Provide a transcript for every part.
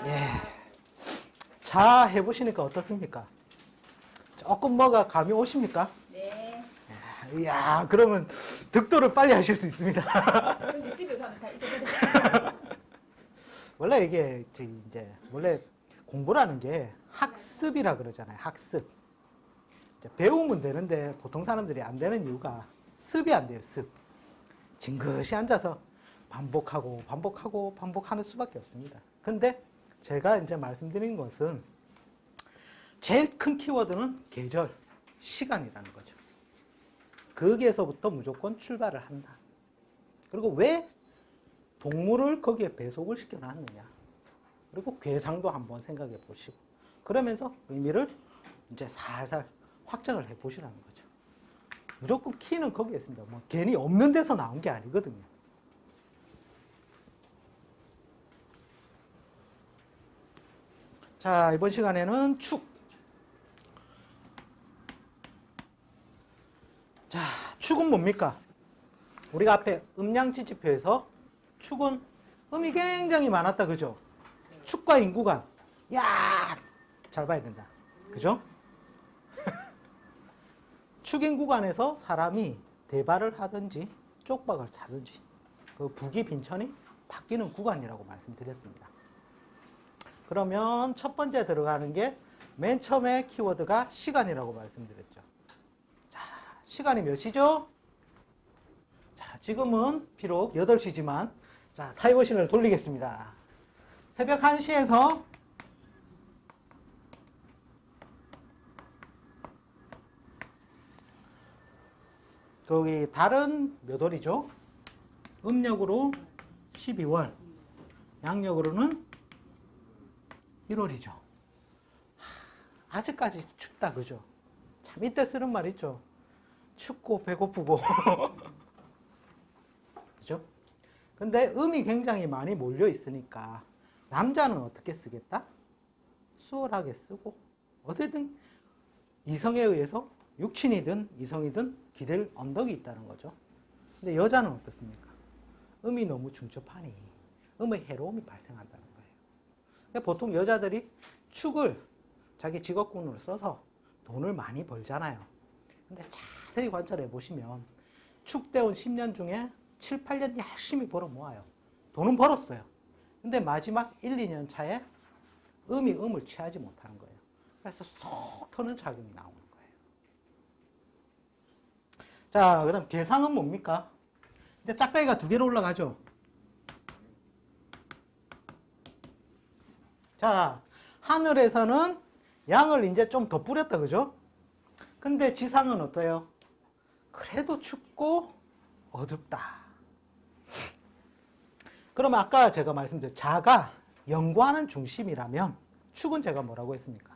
예. 자, 해보시니까 어떻습니까? 조금 뭐가 감이 오십니까? 네. 이야, 그러면 득도를 빨리 하실 수 있습니다. 근데 집에 가면 다 잊어버렸어요. 원래 이게 이제 원래 공부라는 게 학습이라 그러잖아요. 학습. 배우면 되는데 보통 사람들이 안 되는 이유가 습이 안 돼요. 습. 징긋이 앉아서 반복하는 수밖에 없습니다. 근데 제가 이제 말씀드린 것은 제일 큰 키워드는 계절, 시간이라는 거죠. 거기에서부터 무조건 출발을 한다. 그리고 왜 동물을 거기에 배속을 시켜놨느냐. 그리고 괴상도 한번 생각해 보시고 그러면서 의미를 이제 살살 확장을 해 보시라는 거죠. 무조건 키는 거기에 있습니다. 뭐 괜히 없는 데서 나온 게 아니거든요. 자, 이번 시간에는 축. 자, 축은 뭡니까? 우리가 앞에 음양지지표에서 축은 음이 굉장히 많았다, 그죠? 축과 인구간. 야, 잘 봐야 된다. 그죠? 축인 구간에서 사람이 대발을 하든지 쪽박을 타든지 그 북이 빈천이 바뀌는 구간이라고 말씀드렸습니다. 그러면 첫 번째 들어가는 게 맨 처음에 키워드가 시간이라고 말씀드렸죠. 자, 시간이 몇 시죠? 자, 지금은 비록 8시지만 자, 타임머신을 돌리겠습니다. 새벽 1시에서 거기 달은 몇 월이죠? 음력으로 12월, 양력으로는 1월이죠. 아직까지 춥다, 그죠? 참 이때 쓰는 말 있죠. 춥고 배고프고. 그죠? 근데 음이 굉장히 많이 몰려 있으니까 남자는 어떻게 쓰겠다? 수월하게 쓰고 어쨌든 이성에 의해서 육친이든 이성이든 기댈 언덕이 있다는 거죠. 근데 여자는 어떻습니까? 음이 너무 중첩하니 음의 해로움이 발생한다는 거예요. 그러니까 보통 여자들이 축을 자기 직업군으로 써서 돈을 많이 벌잖아요. 근데 자세히 관찰해 보시면 축대원 10년 중에 7, 8년 열심히 벌어 모아요. 돈은 벌었어요. 근데 마지막 1, 2년 차에 음이 음을 취하지 못하는 거예요. 그래서 속 터는 작용이 나오는 거예요. 자, 그 다음 계상은 뭡니까? 이제 짝다리가 2개로 올라가죠. 자, 하늘에서는 양을 이제 좀 더 뿌렸다, 그죠? 근데 지상은 어때요? 그래도 춥고 어둡다. 그럼 아까 제가 말씀드린 자가 연구하는 중심이라면 축은 제가 뭐라고 했습니까?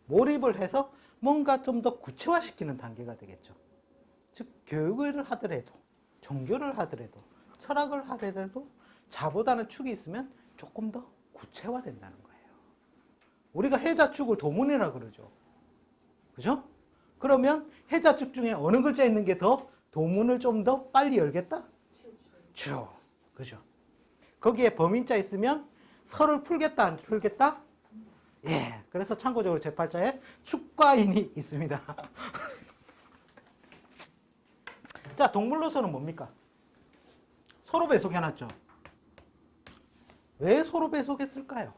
몰입을 해서 뭔가 좀 더 구체화시키는 단계가 되겠죠. 즉 교육을 하더라도 종교를 하더라도 철학을 하더라도 자보다는 축이 있으면 조금 더 구체화된다는 거예요. 우리가 해자축을 도문이라 그러죠. 그죠? 그러면 해자축 중에 어느 글자 있는 게 더 도문을 좀 더 빨리 열겠다? 축. 그죠? 거기에 범인자 있으면 설을 풀겠다 안 풀겠다? 예. 그래서 참고적으로 제 팔자에 축과인이 있습니다. 자, 동물로서는 뭡니까? 서로 배속해놨죠. 왜 서로 배속했을까요?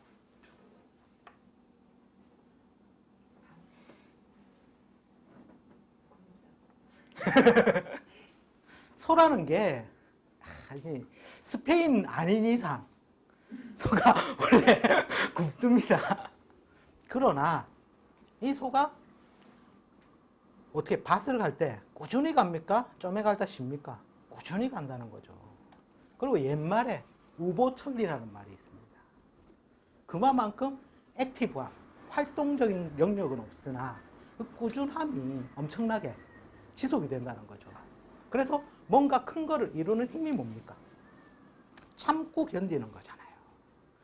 소라는 게 스페인 아닌 이상 소가 원래 굽습니다. 그러나 이 소가 어떻게 밭을 갈 때 꾸준히 갑니까? 점에 갈다 쉽니까? 꾸준히 간다는 거죠. 그리고 옛말에 우보천리라는 말이 있습니다. 그만큼 액티브한 활동적인 영역은 없으나 그 꾸준함이 엄청나게 지속이 된다는 거죠. 그래서 뭔가 큰 거를 이루는 힘이 뭡니까? 참고 견디는 거잖아요.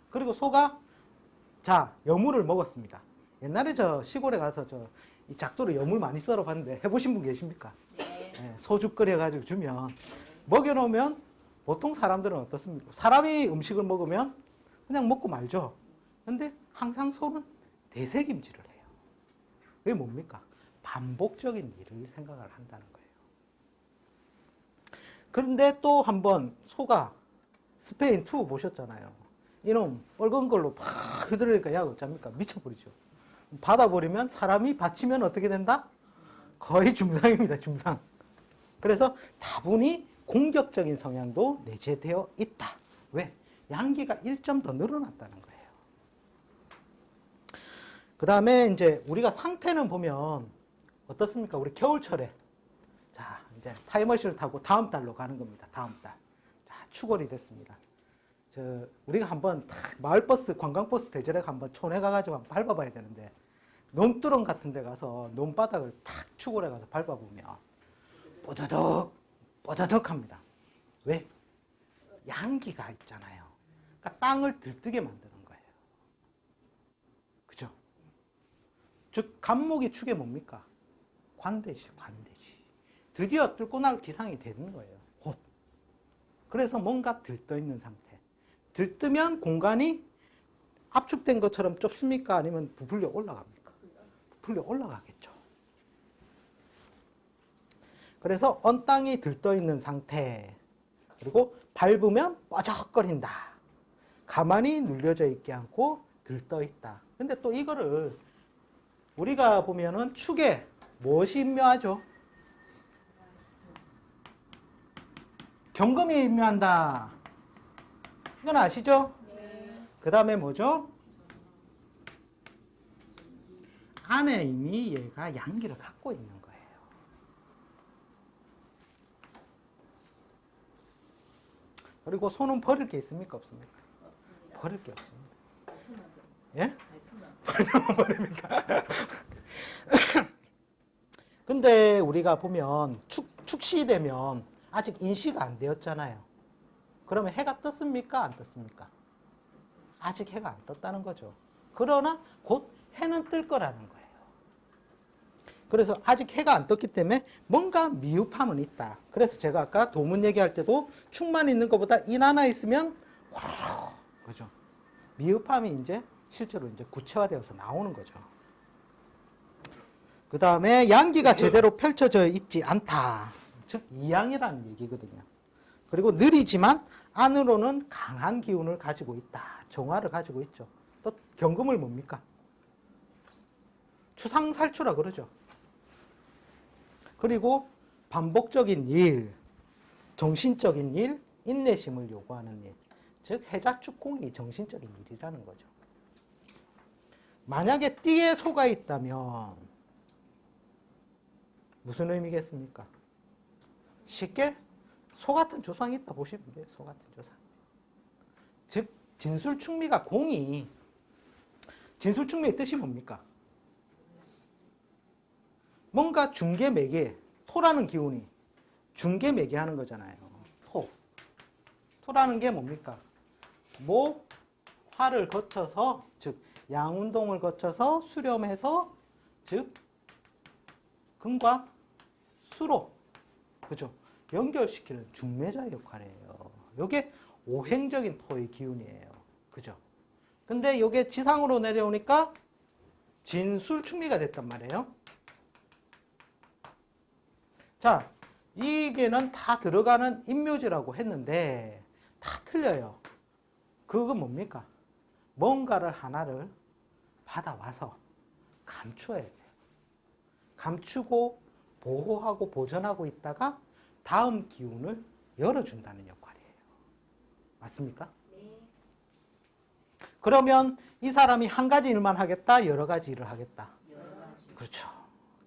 그리고 소가 자, 여물을 먹었습니다. 옛날에 저 시골에 가서 이 작두로 여물 많이 썰어 봤는데 해보신 분 계십니까? 네, 소죽 끓여가지고 주면 먹여놓으면 보통 사람들은 어떻습니까? 사람이 음식을 먹으면 그냥 먹고 말죠. 근데 항상 소는 대세김질을 해요. 그게 뭡니까? 반복적인 일을 생각을 한다는 거예요. 그런데 또 한번 소가 스페인 2 보셨잖아요. 이놈 빨간 걸로 팍 휘두르니까 야 어쩝니까? 미쳐버리죠. 받아버리면 사람이 받치면 어떻게 된다? 거의 중상입니다. 중상. 그래서 다분히 공격적인 성향도 내재되어 있다. 왜? 양기가 1점 더 늘어났다는 거예요. 그 다음에 이제 우리가 상태는 보면 어떻습니까? 우리 겨울철에 자 이제 타임머신을 타고 다음 달로 가는 겁니다. 다음 달. 자 추월이 됐습니다. 우리가 한번 탁 마을버스 관광버스 대절에 한번 촌에 가가지고 한번 밟아봐야 되는데 논두렁 같은 데 가서 논바닥을 탁 추골해 가서 밟아보면 뽀드득 뽀드득 합니다. 왜? 양기가 있잖아요. 그러니까 땅을 들뜨게 만드는 거예요. 그죠? 즉 간목이 축에 뭡니까? 관대시, 관대시. 드디어 뚫고 나올 기상이 되는 거예요. 곧. 그래서 뭔가 들떠있는 상태. 들뜨면 공간이 압축된 것처럼 좁습니까? 아니면 부풀려 올라갑니까? 부풀려 올라가겠죠. 그래서 언 땅이 들떠있는 상태. 그리고 밟으면 뻐적거린다. 가만히 눌려져 있게 않고 들떠있다. 근데 또 이거를 우리가 보면은 축에 무엇이 임묘하죠? 경금이 임묘한다. 이건 아시죠? 네. 그 다음에 뭐죠? 안에 이미 얘가 양기를 갖고 있는 거예요. 그리고 손은 버릴 게 있습니까? 없습니까? 없습니다. 버릴 게 없습니다. 발톱만 예? 발톱만. 버립니까? 근데 우리가 보면 축시되면 아직 인시가 안 되었잖아요. 그러면 해가 떴습니까? 안 떴습니까? 아직 해가 안 떴다는 거죠. 그러나 곧 해는 뜰 거라는 거예요. 그래서 아직 해가 안 떴기 때문에 뭔가 미흡함은 있다. 그래서 제가 아까 도문 얘기할 때도 축만 있는 것보다 인 하나 있으면 그죠? 미흡함이 이제 실제로 이제 구체화되어서 나오는 거죠. 그 다음에 양기가 제대로 펼쳐져 있지 않다. 즉 이양이라는 얘기거든요. 그리고 느리지만 안으로는 강한 기운을 가지고 있다. 정화를 가지고 있죠. 또 경금을 뭡니까? 추상살추라 그러죠. 그리고 반복적인 일, 정신적인 일, 인내심을 요구하는 일. 즉 해자축공이 정신적인 일이라는 거죠. 만약에 띠에 소가 있다면 무슨 의미겠습니까? 쉽게 소 같은 조상이 있다 보시면 돼요. 소 같은 조상. 즉 진술충미가 공이 진술충미의 뜻이 뭡니까? 뭔가 중개 매개, 토라는 기운이 중개 매개 하는 거잖아요. 토. 토라는 게 뭡니까? 모, 화를 거쳐서, 즉 양운동을 거쳐서 수렴해서, 즉 금과 수로, 그죠? 연결시키는 중매자의 역할이에요. 이게 오행적인 토의 기운이에요. 그죠? 근데 이게 지상으로 내려오니까 진술충미가 됐단 말이에요. 자, 이게는 다 들어가는 인묘지라고 했는데 다 틀려요. 그건 뭡니까? 뭔가를 하나를 받아와서 감추어야 돼요. 감추고 보호하고 보존하고 있다가 다음 기운을 열어준다는 역할이에요. 맞습니까? 네. 그러면 이 사람이 한 가지 일만 하겠다, 여러 가지 일을 하겠다. 여러 가지. 그렇죠.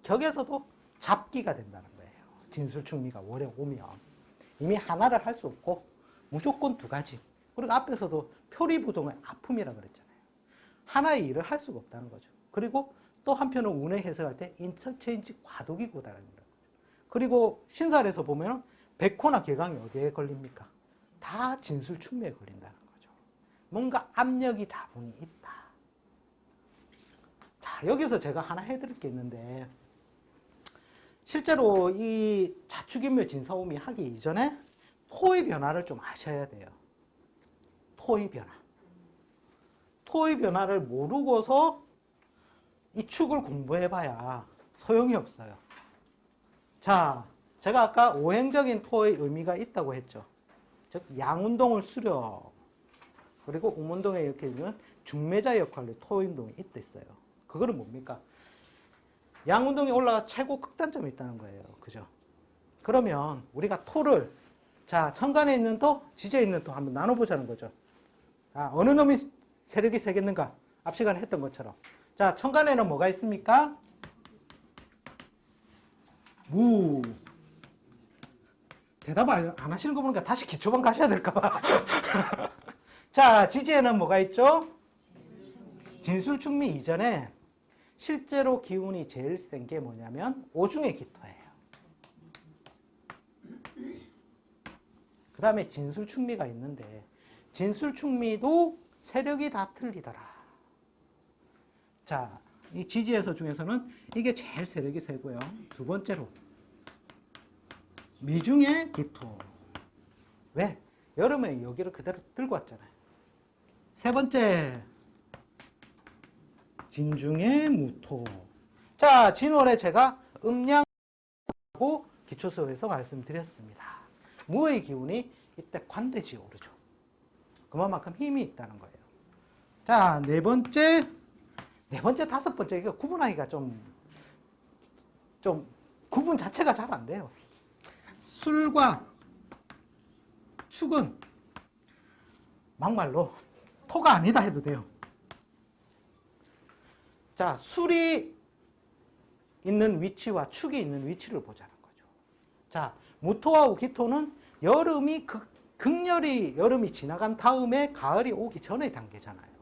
격에서도 잡기가 된다는 거예요. 진술충미가 월에 오면 이미 하나를 할 수 없고 무조건 두 가지. 그리고 앞에서도 표리부동의 아픔이라 그랬잖아요. 하나의 일을 할 수가 없다는 거죠. 그리고 또 한편으로 운에 해석할 때 인터체인지 과도기구다라는 거예요. 그리고 신살에서 보면 백호나 개강이 어디에 걸립니까? 다 진술충미에 걸린다는 거죠. 뭔가 압력이 다분히 있다. 자, 여기서 제가 하나 해드릴 게 있는데 실제로 이 자축인묘 진사오미 하기 이전에 토의 변화를 좀 아셔야 돼요. 토의 변화. 토의 변화를 모르고서 이 축을 공부해봐야 소용이 없어요. 자, 제가 아까 오행적인 토의 의미가 있다고 했죠. 즉 양운동을 수령, 그리고 음운동에 이렇게 있는 중매자 역할로 토운동이 있댔어요. 그거는 뭡니까? 양운동이 올라가 최고 극단점이 있다는 거예요. 그죠? 그러면 우리가 토를, 자, 천간에 있는 토, 지지에 있는 토 한번 나눠보자는 거죠. 아, 어느 놈이 세력이 세겠는가? 앞 시간에 했던 것처럼. 자, 천간에는 뭐가 있습니까? 무. 대답 안 하시는 거 보니까 다시 기초반 가셔야 될까봐. 자, 지지에는 뭐가 있죠? 진술충미 이전에 실제로 기운이 제일 센 게 뭐냐면 오중의 기토예요. 그 다음에 진술충미가 있는데 진술충미도 세력이 다 틀리더라. 자, 이 지지에서 중에서는 이게 제일 세력이 세고요. 두 번째로 미중의 기토. 왜? 여름에 여기를 그대로 들고 왔잖아요. 세 번째 진중의 무토. 자, 진월에 제가 음양하고 기초수업에서 말씀드렸습니다. 무의 기운이 이때 관대지에 오르죠. 그만큼 힘이 있다는 거예요. 자, 네 번째, 다섯 번째, 이거 구분하기가 좀 구분 자체가 잘 안 돼요. 술과 축은 막말로 토가 아니다 해도 돼요. 자, 술이 있는 위치와 축이 있는 위치를 보자는 거죠. 자, 무토하고 기토는 여름이 극렬히 여름이 지나간 다음에 가을이 오기 전의 단계잖아요.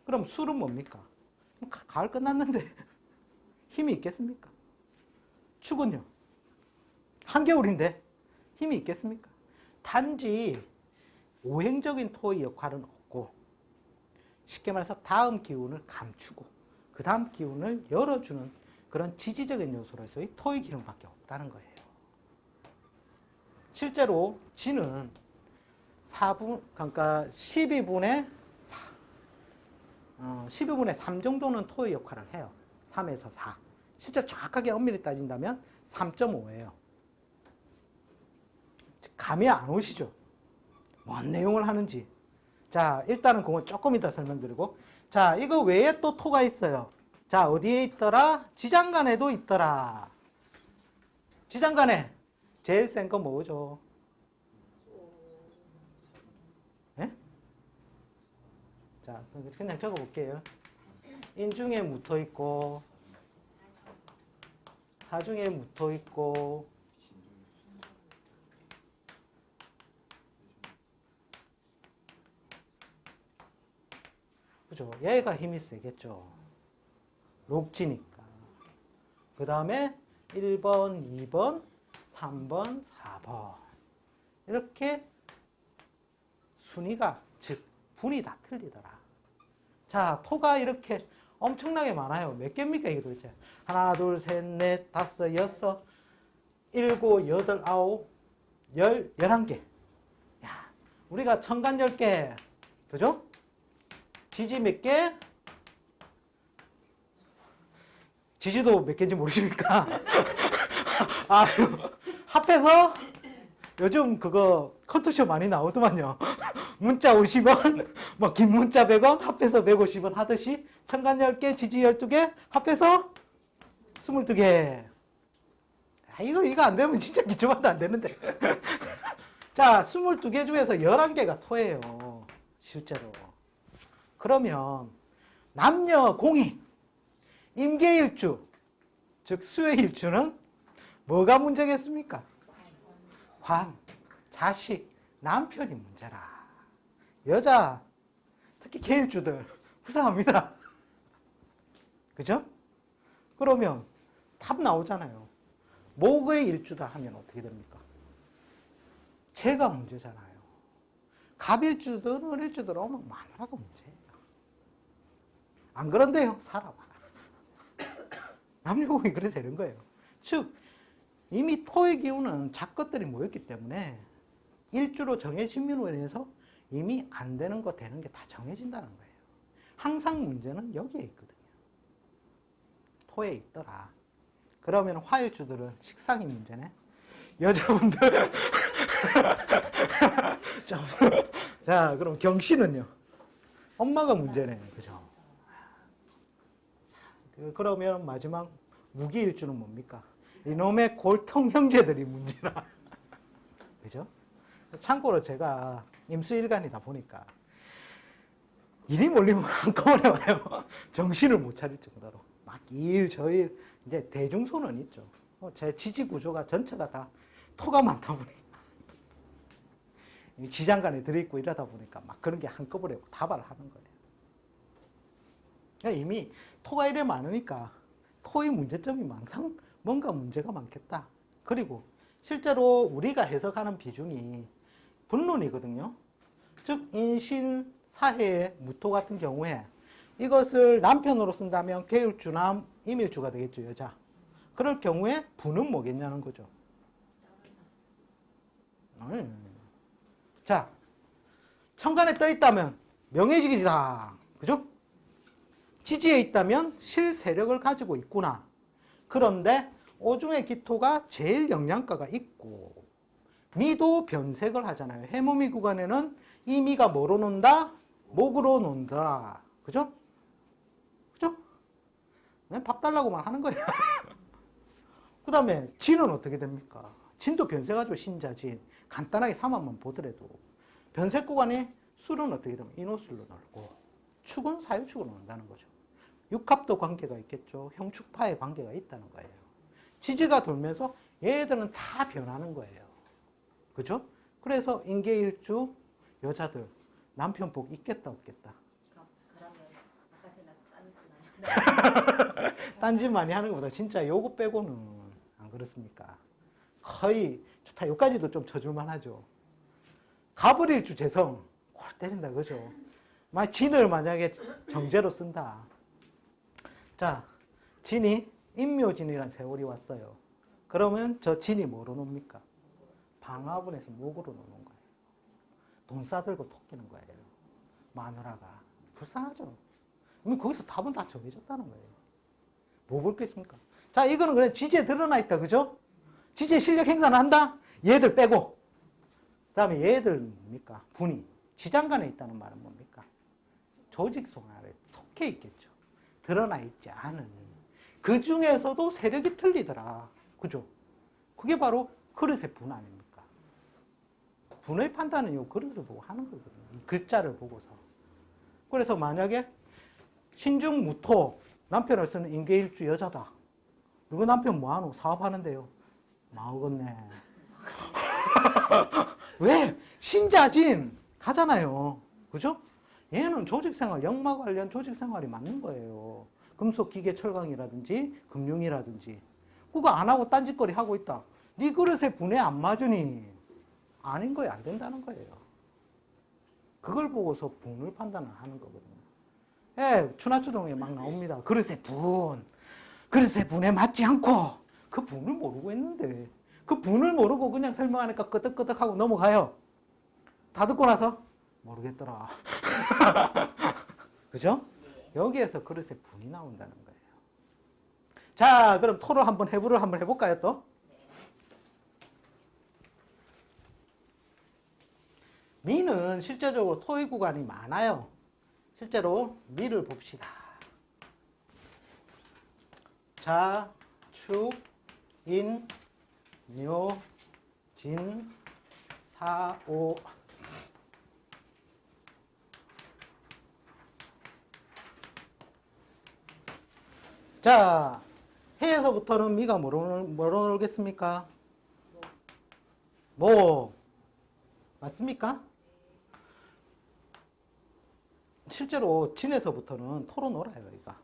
그럼 술은 뭡니까? 가을 끝났는데 힘이 있겠습니까? 축은요? 한겨울인데 힘이 있겠습니까? 단지 오행적인 토의 역할은 없고, 쉽게 말해서 다음 기운을 감추고 그 다음 기운을 열어주는 그런 지지적인 요소로서의 토의 기능밖에 없다는 거예요. 실제로 진은 4분, 그러니까 12분의 3 정도는 토의 역할을 해요. 3에서 4. 실제 정확하게 엄밀히 따진다면 3.5예요. 감이 안 오시죠? 뭔 내용을 하는지. 자, 일단은 그건 조금 이따 설명드리고. 자, 이거 외에 또 토가 있어요. 자, 어디에 있더라? 지장간에도 있더라. 지장간에 제일 센 거 뭐죠? 예? 자, 그냥 적어볼게요. 인중에 묻어 있고, 사중에 묻어 있고, 그죠? 얘가 힘이 세겠죠. 록지니까. 그 다음에 1번, 2번, 3번, 4번. 이렇게 순위가, 즉, 분이 다 틀리더라. 자, 토가 이렇게 엄청나게 많아요. 몇 개입니까, 이게 도대체? 하나, 둘, 셋, 넷, 다섯, 여섯, 일곱, 여덟, 아홉, 11개. 야, 우리가 천간 10개. 그죠? 지지 몇 개? 지지도 몇 개인지 모르십니까? 아유, 합해서 요즘 그거 컬투쇼 많이 나오더만요. 문자 50원, 뭐 긴 문자 100원, 합해서 150원 하듯이 천간 10개, 지지 12개, 합해서 22개. 아, 이거 안 되면 진짜 기초반도 안 되는데. 자, 22개 중에서 11개가 토예요. 실제로. 그러면 남녀 공이 임계일주, 즉 수의일주는 뭐가 문제겠습니까? 관, 자식, 남편이 문제라. 여자, 특히 계일주들 불쌍합니다. 그죠? 그러면 답 나오잖아요. 목의 일주다 하면 어떻게 됩니까? 재가 문제잖아요. 갑일주든 을일주든 오면 마누라가 문제예요. 안 그런데요, 살아봐. 남녀공이 그래 되는 거예요. 즉, 이미 토의 기운은 작것들이 모였기 때문에 일주로 정해진 면으로 인해서 이미 안 되는 거 되는 게 다 정해진다는 거예요. 항상 문제는 여기에 있거든요. 토에 있더라. 그러면 화일주들은 식상이 문제네. 여자분들 자, 그럼 경씨는요? 엄마가 문제네. 그죠? 그러면 마지막 무기일주는 뭡니까? 이놈의 골통 형제들이 문제라. 그죠? 참고로 제가 임수일간이다 보니까 일이 몰리면 한꺼번에 와요. 정신을 못 차릴 정도로. 막 일, 저일, 이제 대중소는 있죠. 제 지지 구조가 전체가 다 토가 많다 보니까. 지장간에 들어있고 이러다 보니까 막 그런 게 한꺼번에 다발을 하는 거예요. 그러니까 이미 토가 이래 많으니까 토의 문제점이 항상 뭔가 문제가 많겠다. 그리고 실제로 우리가 해석하는 비중이 분론이거든요. 즉 인신, 사해의 무토 같은 경우에 이것을 남편으로 쓴다면 계율주나 임일주가 되겠죠. 여자. 그럴 경우에 부는 뭐겠냐는 거죠. 자, 천간에 떠 있다면 명예직이다. 그죠? 지지에 있다면 실세력을 가지고 있구나. 그런데 오중의 기토가 제일 영양가가 있고 미도 변색을 하잖아요. 해모미 구간에는 이 미가 뭐로 논다? 목으로 논다. 그죠? 그죠? 밥 달라고만 하는 거야. 그 다음에 진은 어떻게 됩니까? 진도 변색하죠. 신자진. 간단하게 삼한만 보더라도 변색 구간에 술은 어떻게 되면 인호술로 놀고 축은 사유축으로 논다는 거죠. 육합도 관계가 있겠죠. 형축파의 관계가 있다는 거예요. 지지가 돌면서 얘들은 다 변하는 거예요. 그죠? 그래서 인계일주 여자들 남편 복 있겠다 없겠다? 그러면 바깥에 나서 땀이 쓰나요? 딴짓 많이 하는 것보다 진짜 요거 빼고는 안 그렇습니까? 거의 좋다. 요까지도 좀 쳐줄만 하죠. 가불일주 재성 골 때린다 그죠? 진을 만약에 정제로 쓴다. 자, 진이 인묘진이라는 세월이 왔어요. 그러면 저 진이 뭐로 놉니까? 방화분에서 목으로 노는 거예요. 돈 싸들고 토끼는 거예요. 마누라가. 불쌍하죠? 그럼 거기서 답은 다 정해졌다는 거예요. 뭐 볼 게 있습니까? 자, 이거는 그래 지지에 드러나 있다. 그죠? 지지에 실력 행사는 한다? 얘들 빼고. 그 다음에 얘들 뭡니까? 분이. 지장간에 있다는 말은 뭡니까? 조직송 아래 속해 있겠죠. 드러나 있지 않으니. 그 중에서도 세력이 틀리더라. 그죠? 그게 바로 그릇의 분 아닙니까? 분의 판단은 요 그릇을 보고 하는 거거든요. 이 글자를 보고서. 그래서 만약에 신중무토 남편을 쓰는 인계일주 여자다. 누구 남편 뭐하노? 사업하는데요. 마우겠네. 왜? 신자진 가잖아요. 그죠? 얘는 조직생활, 역마 관련 조직생활이 맞는 거예요. 금속, 기계, 철강이라든지 금융이라든지. 그거 안 하고 딴짓거리 하고 있다. 네 그릇에 분에 안 맞으니 아닌 거예요. 안 된다는 거예요. 그걸 보고서 분을 판단을 하는 거거든요. 예, 추나추동에 막 나옵니다. 그릇의 분. 그릇의 분에 맞지 않고 그 분을 모르고 있는데 그 분을 모르고 그냥 설명하니까 끄덕끄덕하고 넘어가요. 다 듣고 나서 모르겠더라. 그죠? 여기에서 그릇에 분이 나온다는 거예요. 자, 그럼 토를 한번 해부를 한번 해볼까요, 또? 미는 실제적으로 토의 구간이 많아요. 실제로 미를 봅시다. 자, 축, 인, 묘, 진, 사, 오. 자, 해에서부터는 미가 뭐로 놀겠습니까? 뭐, 맞습니까? 실제로 진에서부터는 토로 놀아요, 여기가.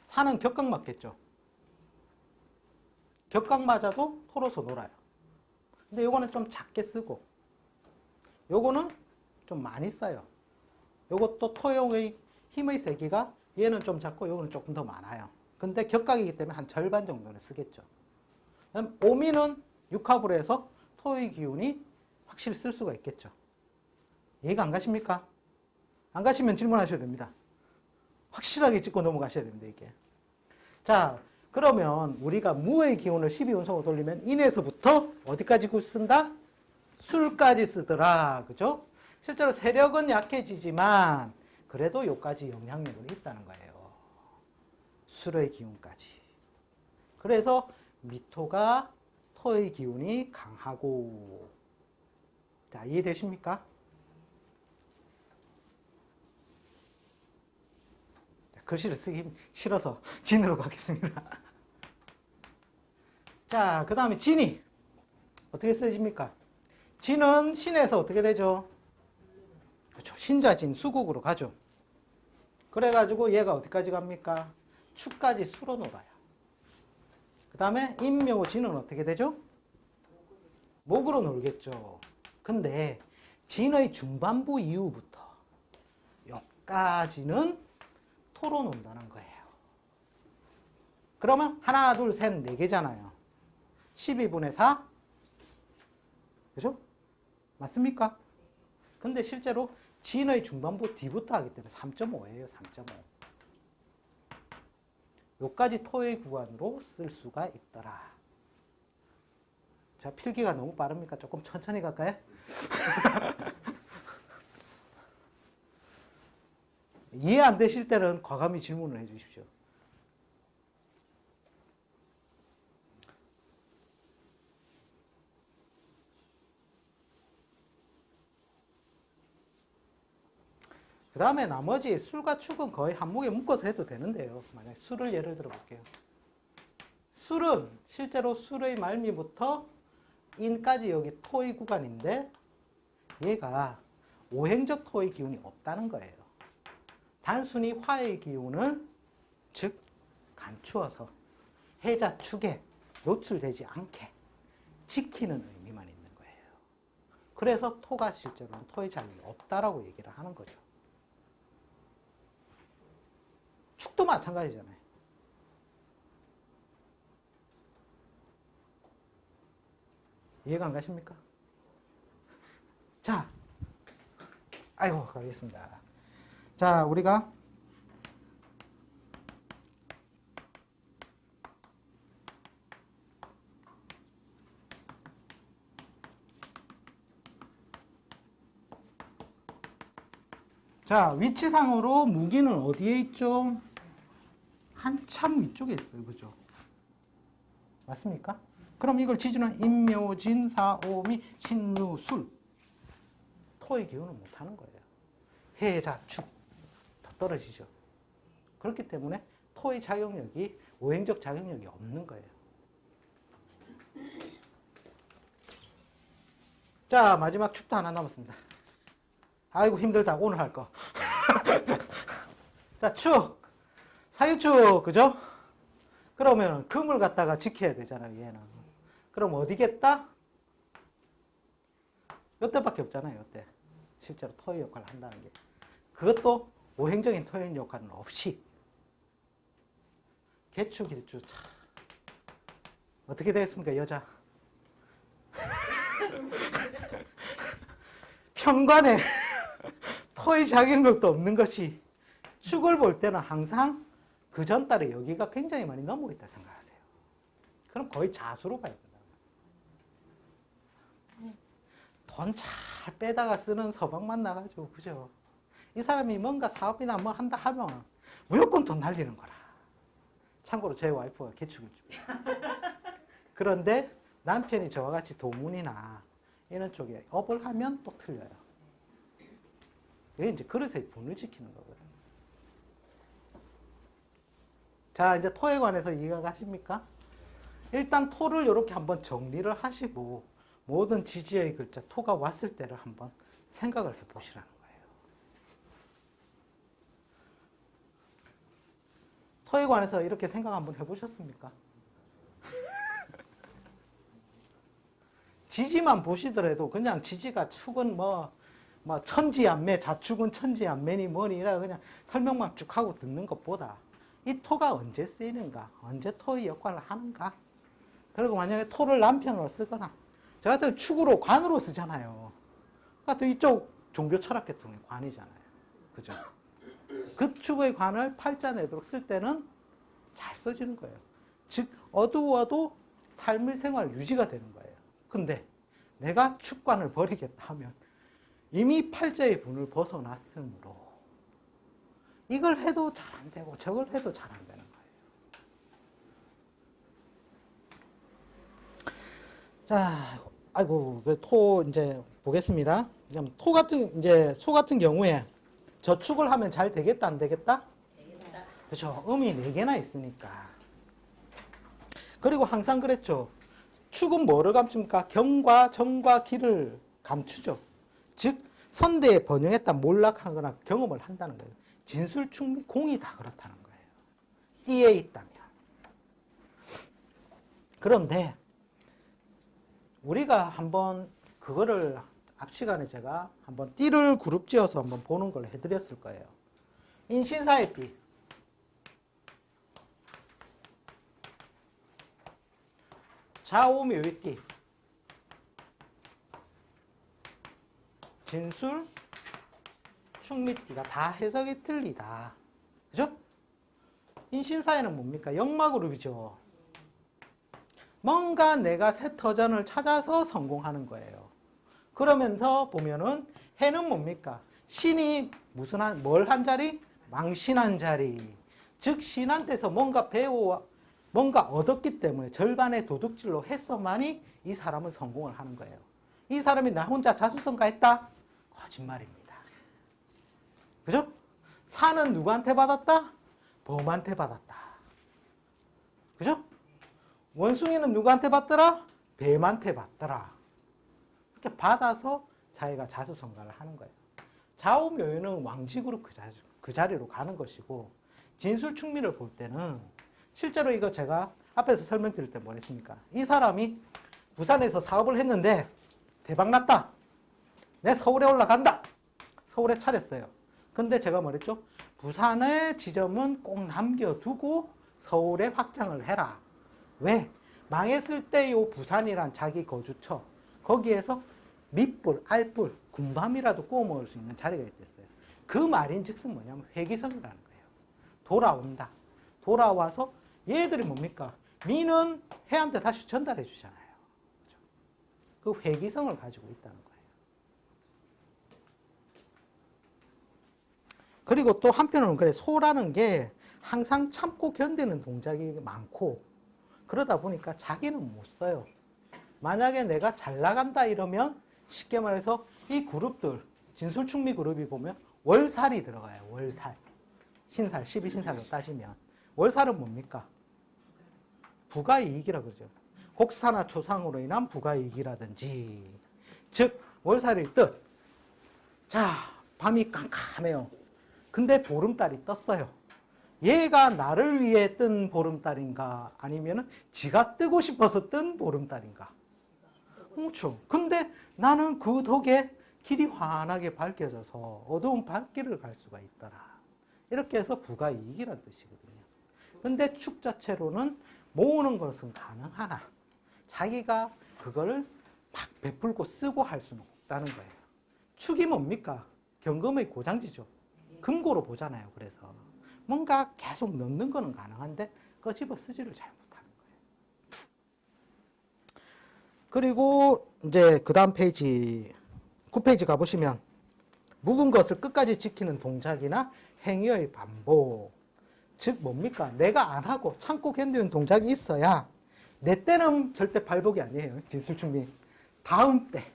산은 격각 맞겠죠. 격각 맞아도 토로서 놀아요. 근데 요거는 좀 작게 쓰고, 요거는 좀 많이 써요. 요것도 토용의 힘의 세기가 얘는 좀 작고 요거는 조금 더 많아요. 근데 격각이기 때문에 한 절반 정도는 쓰겠죠. 그다음 오미는 육합으로 해서 토의 기운이 확실히 쓸 수가 있겠죠. 이해가 안 가십니까? 안 가시면 질문하셔도 됩니다. 확실하게 짚고 넘어가셔야 됩니다, 이게. 자, 그러면 우리가 무의 기운을 12운성으로 돌리면 인에서부터 어디까지 쓴다? 술까지 쓰더라. 그죠? 실제로 세력은 약해지지만 그래도 요까지 영향력은 있다는 거예요. 술의 기운까지. 그래서 미토가 토의 기운이 강하고. 자, 이해되십니까? 글씨를 쓰기 싫어서 진으로 가겠습니다. 자, 그 다음에 진이 어떻게 쓰여집니까? 진은 신에서 어떻게 되죠? 그렇죠. 신자진 수국으로 가죠. 그래가지고 얘가 어디까지 갑니까? 축까지 수로 놀아요. 그 다음에 인묘진은 어떻게 되죠? 목으로 놀겠죠. 근데 진의 중반부 이후부터 여기까지는 토로 논다는 거예요. 그러면 하나, 둘, 셋, 네 개잖아요. 12분의 4? 그죠? 맞습니까? 근데 실제로 진의 중반부 뒤부터 하기 때문에 3.5예요. 3.5. 요까지 토의 구간으로 쓸 수가 있더라. 자, 필기가 너무 빠릅니까? 조금 천천히 갈까요? 이해 안 되실 때는 과감히 질문을 해 주십시오. 그 다음에 나머지 술과 축은 거의 한목에 묶어서 해도 되는데요. 만약에 술을 예를 들어 볼게요. 술은 실제로 술의 말미부터 인까지 여기 토의 구간인데 얘가 오행적 토의 기운이 없다는 거예요. 단순히 화의 기운을 즉 감추어서 해자 축에 노출되지 않게 지키는 의미만 있는 거예요. 그래서 토가 실제로는 토의 자격이 없다라고 얘기를 하는 거죠. 축도 마찬가지잖아요. 이해가 안 가십니까? 자, 아이고, 가겠습니다. 자, 우리가 자, 위치상으로 무기는 어디에 있죠? 한참 위쪽에 있어요. 그죠? 맞습니까? 그럼 이걸 지주는 인묘진, 사오미, 신유술. 토의 기운을 못하는 거예요. 해자, 축. 더 떨어지죠. 그렇기 때문에 토의 작용력이, 오행적 작용력이 없는 거예요. 자, 마지막 축도 하나 남았습니다. 아이고, 힘들다. 오늘 할 거. 자, 축. 사유축. 그죠? 그러면 금을 갖다가 지켜야 되잖아요, 얘는. 그럼 어디겠다? 요때밖에 없잖아요, 요때. 실제로 토의 역할을 한다는 게. 그것도 오행적인 토의 역할은 없이. 개축, 일축. 참. 어떻게 되겠습니까, 여자? 편관에 토의 작용력도 없는 것이 축을 볼 때는 항상 그 전달에 여기가 굉장히 많이 넘어 있다 생각하세요. 그럼 거의 자수로 봐야 된다. 돈 잘 빼다가 쓰는 서방만 나가지고, 그죠? 이 사람이 뭔가 사업이나 뭐 한다 하면 무조건 돈 날리는 거라. 참고로 제 와이프가 개축을 줍니다. 그런데 남편이 저와 같이 도문이나 이런 쪽에 업을 하면 또 틀려요. 이게 이제 그릇의 분을 지키는 거거든요. 자, 이제 토에 관해서 이해가 가십니까? 일단 토를 이렇게 한번 정리를 하시고 모든 지지의 글자 토가 왔을 때를 한번 생각을 해보시라는 거예요. 토에 관해서 이렇게 생각 한번 해보셨습니까? 지지만 보시더라도 그냥 지지가 축은 뭐 천지안매, 자축은 천지안매니 뭐니라 그냥 설명만 쭉 하고 듣는 것보다 이 토가 언제 쓰이는가, 언제 토의 역할을 하는가. 그리고 만약에 토를 남편으로 쓰거나 저 같은 축으로 관으로 쓰잖아요. 그러니까 또 이쪽 종교 철학 계통의 관이잖아요. 그죠? 그 축의 관을 팔자 내도록 쓸 때는 잘 써지는 거예요. 즉 어두워도 삶의 생활 유지가 되는 거예요. 근데 내가 축관을 버리겠다 하면 이미 팔자의 분을 벗어났으므로 이걸 해도 잘 안 되고 저걸 해도 잘 안 되는 거예요. 자, 아이고, 그 토 이제 보겠습니다. 그럼 토 같은 이제 소 같은 경우에 저축을 하면 잘 되겠다 안 되겠다? 그렇죠. 음이 4개나 있으니까. 그리고 항상 그랬죠. 축은 뭐를 감춥니까? 경과 정과 기를 감추죠. 즉 선대에 번영했다 몰락하거나 경험을 한다는 거예요. 진술축 및 공이 다 그렇다는 거예요. 띠에 있다면. 그런데 우리가 한번 그거를 앞 시간에 제가 한번 띠를 그룹 지어서 한번 보는 걸 해드렸을 거예요. 인신사의 띠. 좌오묘의 띠. 진술, 축미띠가 다 해석이 틀리다. 그죠? 인신사에는 뭡니까? 역마그룹이죠. 뭔가 내가 새 터전을 찾아서 성공하는 거예요. 그러면서 보면은 해는 뭡니까? 신이 뭘 한 자리? 망신한 자리. 즉 신한테서 뭔가 뭔가 얻었기 때문에 절반의 도둑질로 해서만이 이 사람은 성공을 하는 거예요. 이 사람이 나 혼자 자수성가했다? 거짓말입니다. 그죠? 산은 누구한테 받았다? 범한테 받았다. 그죠? 원숭이는 누구한테 받더라? 뱀한테 받더라. 이렇게 받아서 자기가 자수성가를 하는 거예요. 좌우묘유는 왕직으로 그 자리로 가는 것이고, 진술축미를 볼 때는 실제로 이거 제가 앞에서 설명드릴 때 뭐랬습니까? 이 사람이 부산에서 사업을 했는데 대박났다. 내 서울에 올라간다. 서울에 차렸어요. 근데 제가 뭐랬죠? 부산의 지점은 꼭 남겨두고 서울에 확장을 해라. 왜? 망했을 때 이 부산이란 자기 거주처 거기에서 밑불, 알불, 군밤이라도 구워 먹을 수 있는 자리가 있댔어요. 그 말인즉슨 뭐냐면 회기성이라는 거예요. 돌아온다. 돌아와서 얘들이 뭡니까? 미는 해한테 다시 전달해 주잖아요. 그 회기성을 가지고 있다는 거예요. 그리고 또 한편으로는 그래, 소라는 게 항상 참고 견디는 동작이 많고 그러다 보니까 자기는 못 써요. 만약에 내가 잘 나간다 이러면 쉽게 말해서 이 그룹들, 진술축미 그룹이 보면 월살이 들어가요. 월살. 신살, 12신살로 따지면. 월살은 뭡니까? 부가이익이라 그러죠. 곡사나 초상으로 인한 부가이익이라든지. 즉, 월살의 뜻. 자, 밤이 깜깜해요. 근데 보름달이 떴어요. 얘가 나를 위해 뜬 보름달인가 아니면 지가 뜨고 싶어서 뜬 보름달인가? 그렇죠. 근데 나는 그 덕에 길이 환하게 밝혀져서 어두운 밝길을 갈 수가 있더라. 이렇게 해서 부가이익이라는 뜻이거든요. 근데 축 자체로는 모으는 것은 가능하나 자기가 그거를 막 베풀고 쓰고 할 수는 없다는 거예요. 축이 뭡니까? 경금의 고장지죠. 금고로 보잖아요. 그래서 뭔가 계속 넣는 거는 가능한데 끄집어 쓰지를 잘 못하는 거예요. 그리고 이제 그 다음 페이지 9페이지 가보시면 묵은 것을 끝까지 지키는 동작이나 행위의 반복. 즉 뭡니까? 내가 안 하고 참고 견디는 동작이 있어야 내 때는 절대 발복이 아니에요. 진술축미. 다음 때.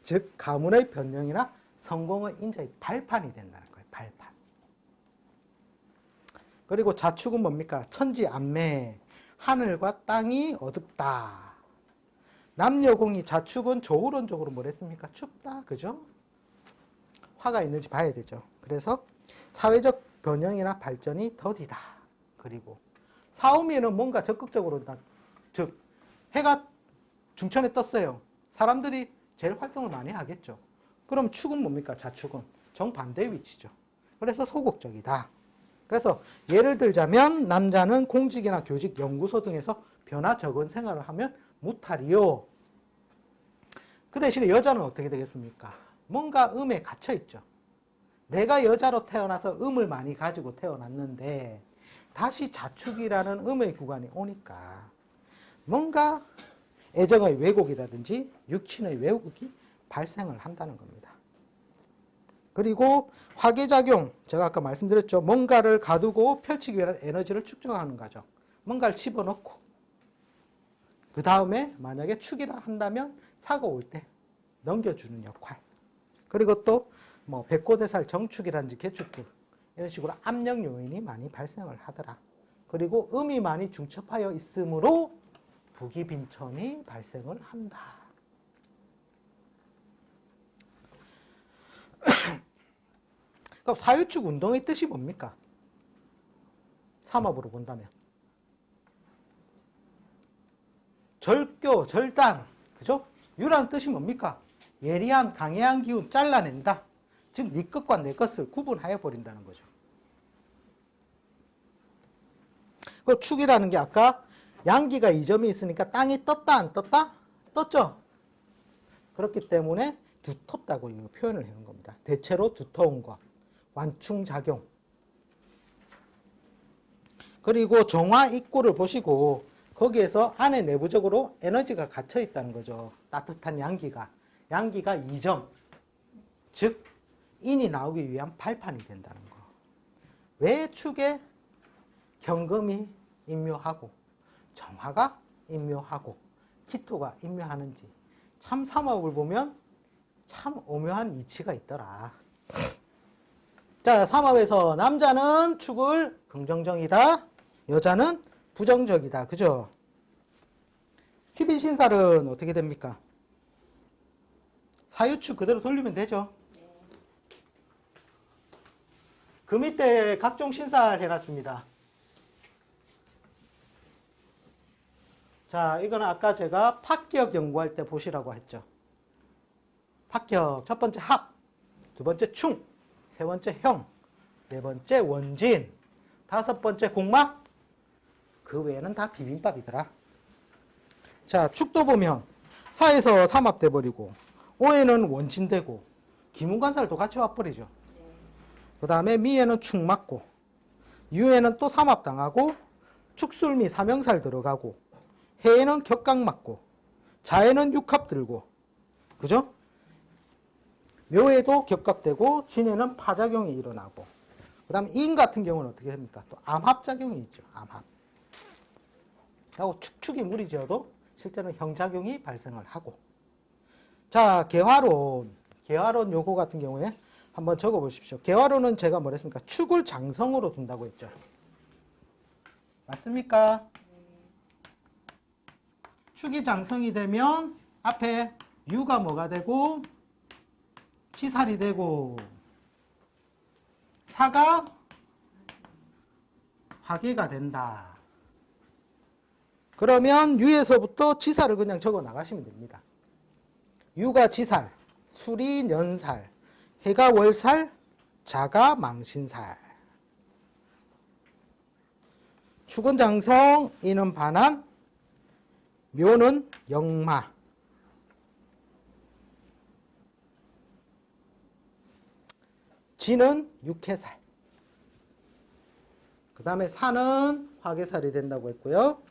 즉 가문의 변형이나 성공의 인자의 발판이 된다는 거예요. 발판. 그리고 자축은 뭡니까? 천지안매. 하늘과 땅이 어둡다. 남녀공이 자축은 조후론적으로 뭐랬습니까? 춥다. 그죠? 화가 있는지 봐야 되죠. 그래서 사회적 변형이나 발전이 더디다. 그리고 사오미는 뭔가 적극적으로 즉 해가 중천에 떴어요. 사람들이 제일 활동을 많이 하겠죠. 그럼 축은 뭡니까? 자축은 정반대의 위치죠. 그래서 소극적이다. 그래서 예를 들자면 남자는 공직이나 교직, 연구소 등에서 변화 적은 생활을 하면 무탈이요. 그 대신에 여자는 어떻게 되겠습니까? 뭔가 음에 갇혀 있죠. 내가 여자로 태어나서 음을 많이 가지고 태어났는데 다시 자축이라는 음의 구간이 오니까 뭔가 애정의 왜곡이라든지 육친의 왜곡이 발생을 한다는 겁니다. 그리고 화계작용, 제가 아까 말씀드렸죠. 뭔가를 가두고 펼치기 위한 에너지를 축적하는 거죠. 뭔가를 집어넣고 그 다음에 만약에 축이라 한다면 사고 올 때 넘겨주는 역할. 그리고 또 뭐 백고대살 정축이라든지 개축들 이런 식으로 압력 요인이 많이 발생을 하더라. 그리고 음이 많이 중첩하여 있으므로 부기빈천이 발생을 한다. 그럼 사유축 운동의 뜻이 뭡니까? 삼합으로 본다면 절교, 절단, 그죠? 유라는 뜻이 뭡니까? 예리한, 강해한 기운 잘라낸다. 즉, 네 것과 내 것을 구분하여 버린다는 거죠. 그 축이라는 게 아까 양기가 2점이 있으니까 땅이 떴다, 안 떴다? 떴죠? 그렇기 때문에 두텁다고 이거 표현을 해놓은 겁니다. 대체로 두터운 것, 완충작용. 그리고 정화 입구를 보시고 거기에서 안에 내부적으로 에너지가 갇혀 있다는 거죠. 따뜻한 양기가. 양기가 2점. 즉, 인이 나오기 위한 발판이 된다는 거. 왜 축에 경금이 임묘하고 정화가 임묘하고 기토가 임묘하는지 참 삼합을 보면 참 오묘한 이치가 있더라. 자, 삼합에서 남자는 축을 긍정적이다. 여자는 부정적이다. 그죠? 휘빈신살은 어떻게 됩니까? 사유축 그대로 돌리면 되죠. 그 밑에 각종 신살 해놨습니다. 자, 이거는 아까 제가 파격 연구할 때 보시라고 했죠. 파격, 첫 번째 합, 두 번째 충, 세 번째 형, 네 번째 원진, 다섯 번째 공막, 그 외에는 다 비빔밥이더라. 자, 축도 보면 사에서 삼합 돼버리고 오에는 원진 되고 기문관살도 같이 와버리죠. 그 다음에 미에는 축 맞고 유에는 또 삼합 당하고 축술미 사명살 들어가고 해에는 격각 맞고 자에는 육합 들고 그죠? 묘에도 격각되고 진에는 파작용이 일어나고 그 다음에 인 같은 경우는 어떻게 됩니까? 또 암합작용이 있죠. 암합. 하고 축축이 무리 지어도 실제로는 형작용이 발생을 하고 자, 개화론 요거 같은 경우에 한번 적어 보십시오. 개화론은 제가 뭐랬습니까? 축을 장성으로 둔다고 했죠. 맞습니까? 축이 장성이 되면 앞에 유가 뭐가 되고 치살이 되고 사가 화계가 된다. 그러면 유에서부터 지살을 그냥 적어 나가시면 됩니다. 유가 지살, 술이 년살, 해가 월살, 자가 망신살. 축은 장성, 인은 반한, 묘는 역마. 진은 육해살. 그 다음에 사는 화계살이 된다고 했고요.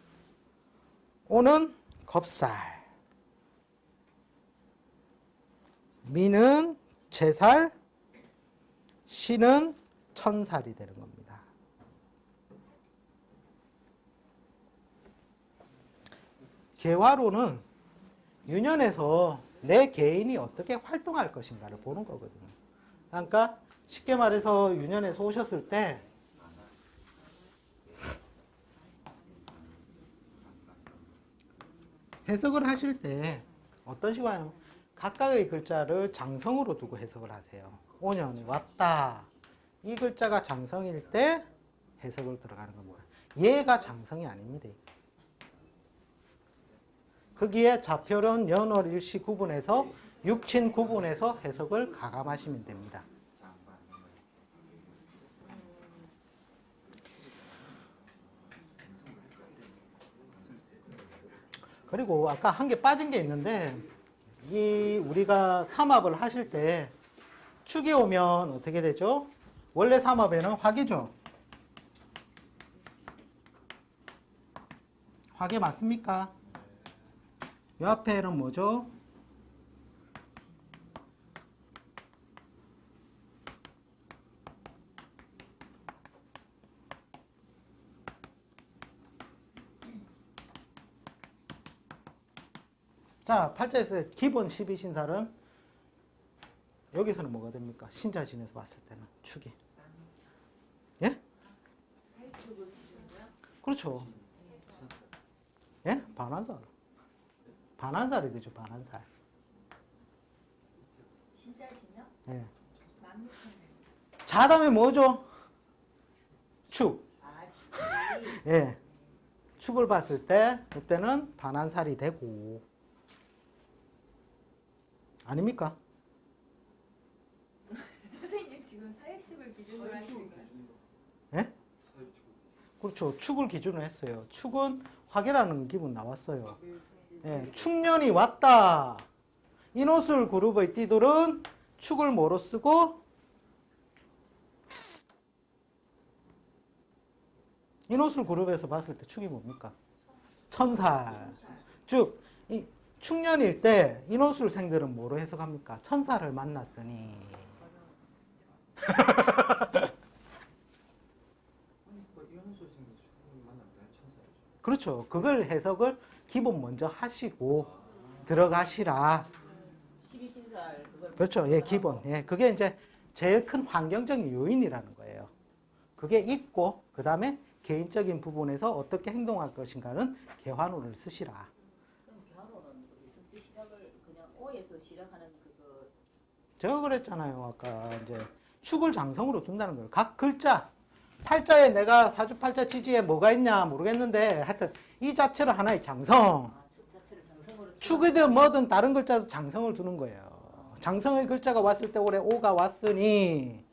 오는 겁살. 미는 재살. 시는 천살이 되는 겁니다. 개화로는 유년에서 내 개인이 어떻게 활동할 것인가를 보는 거거든요. 그러니까 쉽게 말해서 유년에서 오셨을 때 해석을 하실 때 어떤 식으로 하냐면 각각의 글자를 장성으로 두고 해석을 하세요. 5년 왔다. 이 글자가 장성일 때 해석을 들어가는 겁니다. 얘가 장성이 아닙니다. 거기에 좌표론, 연월, 일시 구분해서 육친 구분해서 해석을 가감하시면 됩니다. 그리고 아까 한 개 빠진 게 있는데 이 우리가 삼합을 하실 때 축이 오면 어떻게 되죠? 원래 삼합에는 화계죠. 화계 맞습니까? 요 앞에는 뭐죠? 자, 팔자에서 기본 12신살은 여기서는 뭐가 됩니까? 신자진에서 봤을 때는 축이. 예? 살축을 기준으로요? 그렇죠. 예? 반환살. 반환살이 되죠, 반환살. 신자신요? 예. 16,000원. 자담이 뭐죠? 축. 아, 축이. 예. 축을 봤을 때, 그때는 반환살이 되고. 아닙니까? 선생님 지금 사회축을 기준으로 하시는 거예요? 예? 그렇죠. 축을 기준으로 했어요. 축은 화계라는 기분 나왔어요. 예. 축년이 왔다. 인호술 그룹의 띠들은 축을 뭐로 쓰고, 인호술 그룹에서 봤을 때 축이 뭡니까? 천살. 즉, 이 축년일 때 인호술생들은 뭐로 해석합니까? 천사를 만났으니. 그렇죠. 그걸 해석을 기본 먼저 하시고 들어가시라. 12신살 그걸 그렇죠. 예, 기본. 예, 그게 이제 제일 큰 환경적인 요인이라는 거예요. 그게 있고, 그 다음에 개인적인 부분에서 어떻게 행동할 것인가는 개환호를 쓰시라. 그럼 개화로는 무슨 뜻이라을 그냥 오에서 시작하는 그거 제가 그랬잖아요. 아까 이제 축을 장성으로 둔다는 거예요. 각 글자. 팔자에 내가 사주팔자 지지에 뭐가 있냐 모르겠는데 하여튼 이 자체를 하나의 장성. 축 자체를 장성으로 축이든 뭐든 다른 글자도 장성을 두는 거예요. 장성의 글자가 왔을 때 올해 오가 왔으니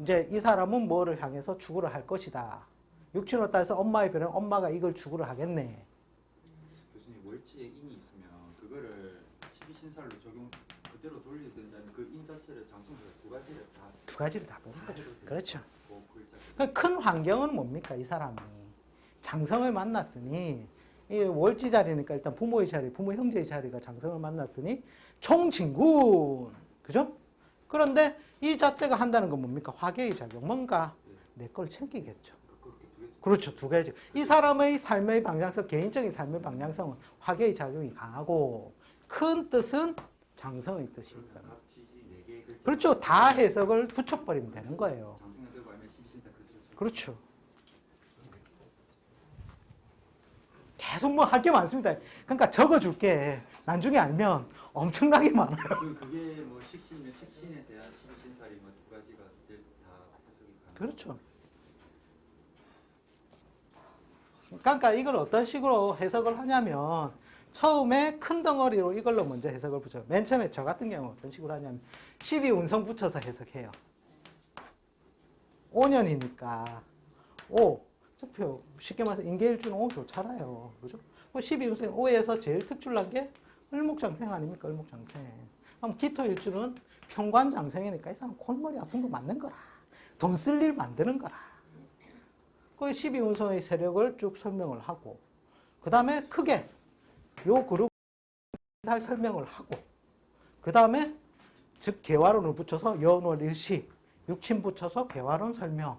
이제 이 사람은 뭐를 향해서 추구를 할 것이다. 육친으로 따라서 엄마의 변은 엄마가 이걸 추구를 하겠네. 교수님 월지에 인이 있으면 그거를 12신살로 적용 그대로 돌리든지 아니면 그 인 자체를 장성으로 두 가지를 다 보는 거죠. 그렇죠. 그 글자 그큰 환경은 뭡니까? 이 사람이 장성을 만났으니 이 월지 자리니까 일단 부모의 자리, 부모 형제의 자리가 장성을 만났으니 총진군, 그죠? 그런데 이 자체가 한다는 건 뭡니까? 화계의 작용, 뭔가 내 걸 챙기겠죠. 그렇게 두 개. 그렇죠, 두 가지. 이 사람의 삶의 방향성, 개인적인 삶의 방향성은 화계의 작용이 강하고 큰 뜻은 장성의 뜻이 있다. 각 지지 4개의 글자. 그렇죠, 다 해석을 붙여버리면 되는 거예요. 장성에 들고 아니면 12신살 그대로. 그렇죠. 계속 뭐 할 게 많습니다. 그러니까 적어줄게. 나중에 알면 엄청나게 많아요. 그게 뭐 식신이면 식신에 대한 12신살이 뭐 두 가지가 다 해석이 가능. 그렇죠. 그러니까 이걸 어떤 식으로 해석을 하냐면 처음에 큰 덩어리로 이걸로 먼저 해석을 붙여요. 맨 처음에 저 같은 경우는 어떤 식으로 하냐면 12운성 붙여서 해석해요. 5년이니까 5. 표 쉽게 말해서 인계일주는 5 좋잖아요. 그죠? 12운성 5에서 제일 특출난 게 을목장생 아닙니까? 을목장생. 그럼 기토일주는 평관장생이니까 이 사람 콜머리 아픈 거 맞는 거라. 돈 쓸 일 만드는 거라. 그 12운성의 세력을 쭉 설명을 하고 그 다음에 크게 요 그룹 설명을 하고 그 다음에 즉 개화론을 붙여서 연월일시 육친 붙여서 개화론 설명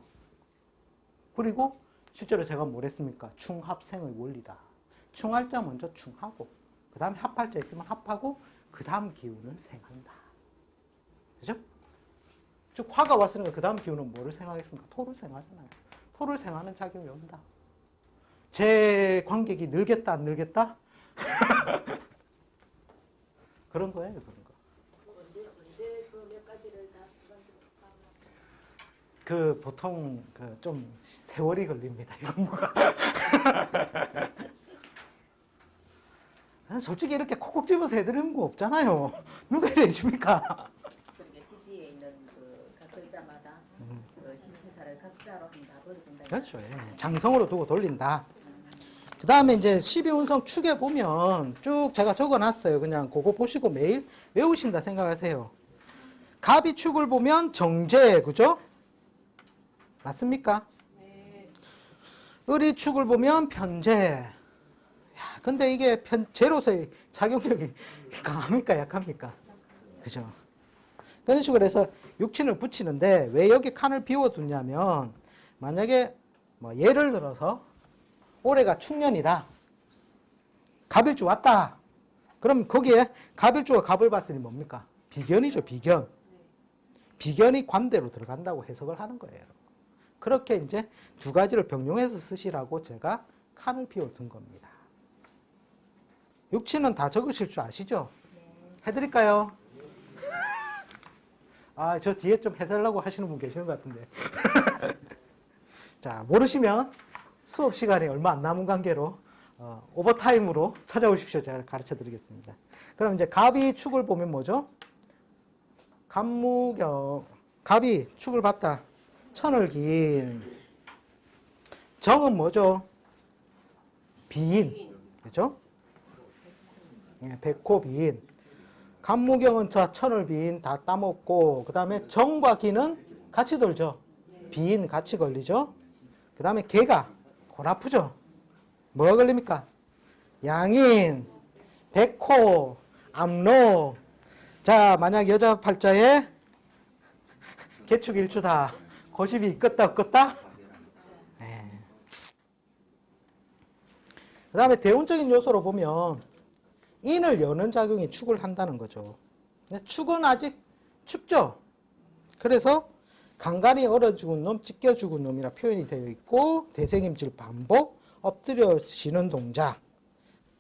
그리고 실제로 제가 뭘 했습니까? 충합생의 원리다. 충할 자 먼저 충하고 그 다음에 합할 자 있으면 합하고 그 다음 기운을 생한다. 그죠? 즉 화가 왔으니까 그 다음 기운은 뭐를 생하겠습니까? 토를 생하잖아요. 토를 생하는 작용이 온다. 제 관객이 늘겠다 안 늘겠다? 그런 거예요. 그런 거. 언제 그 몇 가지를 다 두 가지로 그 보통 그 좀 세월이 걸립니다. 이런 거가. 솔직히 이렇게 콕콕 집어서 해드리는 거 없잖아요. 누가 이래 해줍니까? 그러니까 지지에 있는 그 각 글자마다 그 신신사를 각자로 한다 버려둔다. 그렇죠. 예. 장성으로 두고 돌린다. 그 다음에 이제 12운성 축에 보면 쭉 제가 적어놨어요. 그냥 그거 보시고 매일 외우신다 생각하세요. 갑이 축을 보면 정제, 그죠? 맞습니까? 을이 축을 보면 편제. 야, 근데 이게 제로서의 작용력이 강합니까? 약합니까? 그죠? 그런 식으로 해서 육친을 붙이는데 왜 여기 칸을 비워두냐면 만약에 뭐 예를 들어서 올해가 축년이다. 갑일주 왔다. 그럼 거기에 갑일주가 갑을 봤으니 뭡니까? 비견이죠, 비견. 비견이 관대로 들어간다고 해석을 하는 거예요. 그렇게 이제 두 가지를 병용해서 쓰시라고 제가 칸을 비워둔 겁니다. 육친은 다 적으실 줄 아시죠? 해드릴까요? 아, 저 뒤에 좀 해달라고 하시는 분 계시는 것 같은데. 자, 모르시면 수업 시간이 얼마 안 남은 관계로 오버타임으로 찾아오십시오. 제가 가르쳐 드리겠습니다. 그럼 이제 갑이 축을 보면 뭐죠? 갑무경. 갑이 축을 봤다. 천을 긴. 정은 뭐죠? 비인. 그죠? 네, 백호 비인. 갑무경은 자 천을 비인 다 따먹고 그 다음에 정과 기는 같이 돌죠. 비인 같이 걸리죠. 그 다음에 개가 골 아프죠. 뭐가 걸립니까? 양인, 백호, 암록. 자, 만약 여자 팔자에 개축 일주다. 고십이 있겠다 없겠다? 네. 그 다음에 대운적인 요소로 보면 인을 여는 작용이 축을 한다는 거죠. 근데 축은 아직 춥죠. 그래서 간간히 얼어 죽은 놈, 찢겨 죽은 놈이라 표현이 되어 있고 대생임질 반복, 엎드려지는 동작.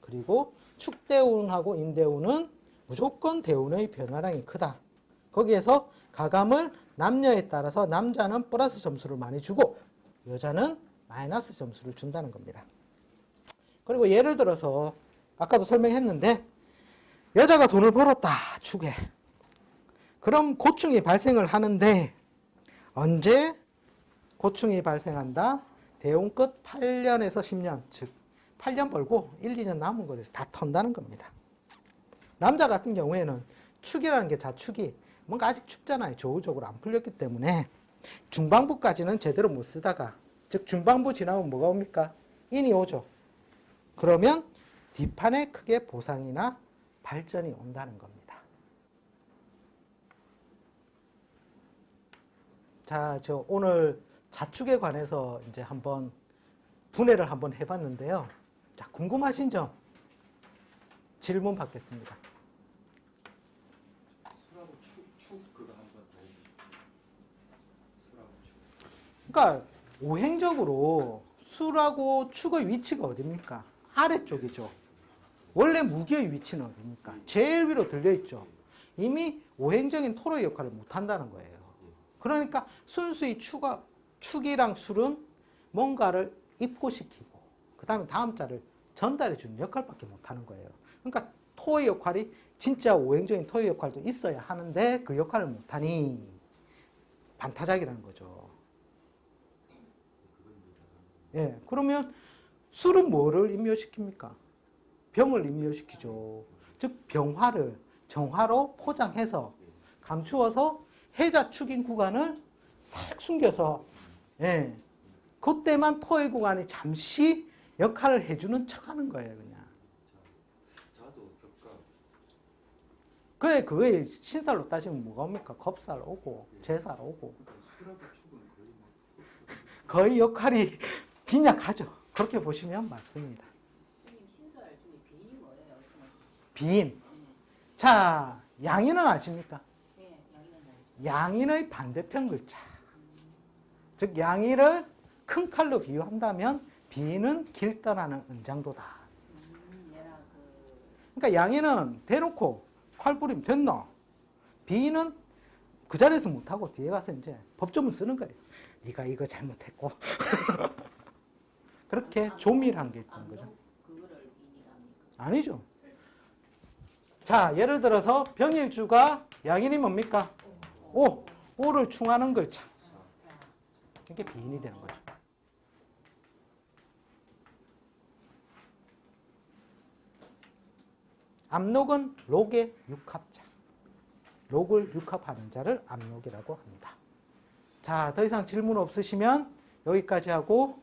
그리고 축대운하고 인대운은 무조건 대운의 변화량이 크다. 거기에서 가감을 남녀에 따라서 남자는 플러스 점수를 많이 주고 여자는 마이너스 점수를 준다는 겁니다. 그리고 예를 들어서 아까도 설명했는데 여자가 돈을 벌었다. 축에. 그럼 고충이 발생을 하는데 언제 고충이 발생한다? 대운 끝 8년에서 10년, 즉 8년 벌고 1, 2년 남은 것에서 다 턴다는 겁니다. 남자 같은 경우에는 축이라는 게 자축이 뭔가 아직 춥잖아요. 조우적으로 안 풀렸기 때문에 중반부까지는 제대로 못 쓰다가 즉 중반부 지나면 뭐가 옵니까? 인이 오죠. 그러면 뒷판에 크게 보상이나 발전이 온다는 겁니다. 자, 저 오늘 자축에 관해서 이제 한번 분해를 한번 해봤는데요. 자, 궁금하신 점 질문 받겠습니다. 수라고 축 그거 한번 더 해주세요. 수라고 축. 그러니까 오행적으로 수라고 축의 위치가 어딥니까? 아래쪽이죠. 원래 무기의 위치는 어딥니까? 제일 위로 들려있죠. 이미 오행적인 토로의 역할을 못한다는 거예요. 그러니까 순수히 축이랑 술은 뭔가를 입고시키고 그 다음에 다음 자를 전달해 주는 역할밖에 못하는 거예요. 그러니까 토의 역할이 진짜 오행적인 토의 역할도 있어야 하는데 그 역할을 못하니 반타작이라는 거죠. 예, 그러면 술은 뭐를 임묘시킵니까? 병을 임묘시키죠. 즉 병화를 정화로 포장해서 감추어서 해자축인 구간을 싹 숨겨서 예, 그때만 토의 구간이 잠시 역할을 해주는 척하는 거예요, 그냥. 자도 격가. 그래, 그거에 신살로 따지면 뭐가 옵니까? 겁살 오고 제살 오고 수라고 축은 거의 뭐 거의 역할이 빈약하죠. 그렇게 보시면 맞습니다. 선생님 신설 중에 비인이 뭐예요? 비인. 자, 양인은 아십니까? 예, 양이는 알죠. 양인의 반대편 글자. 즉 양인을 큰 칼로 비유한다면 비인은 길 떠나는 은장도다. 얘랑 그러니까 양인은 대놓고 칼 뿌리면 됐나? 비인은 그 자리에서 못하고 뒤에 가서 이제 법조문 쓰는 거예요. 네가 이거 잘못했고. 그렇게 조밀한 게 있던 거죠. 그거를 인이라 합니까? 아니죠. 자, 예를 들어서 병일주가 양인이 뭡니까? 오, 오를 충하는 글자. 이게 비인이 되는 거죠. 압록은 록의 육합자. 록을 육합하는 자를 압록이라고 합니다. 자, 더 이상 질문 없으시면 여기까지 하고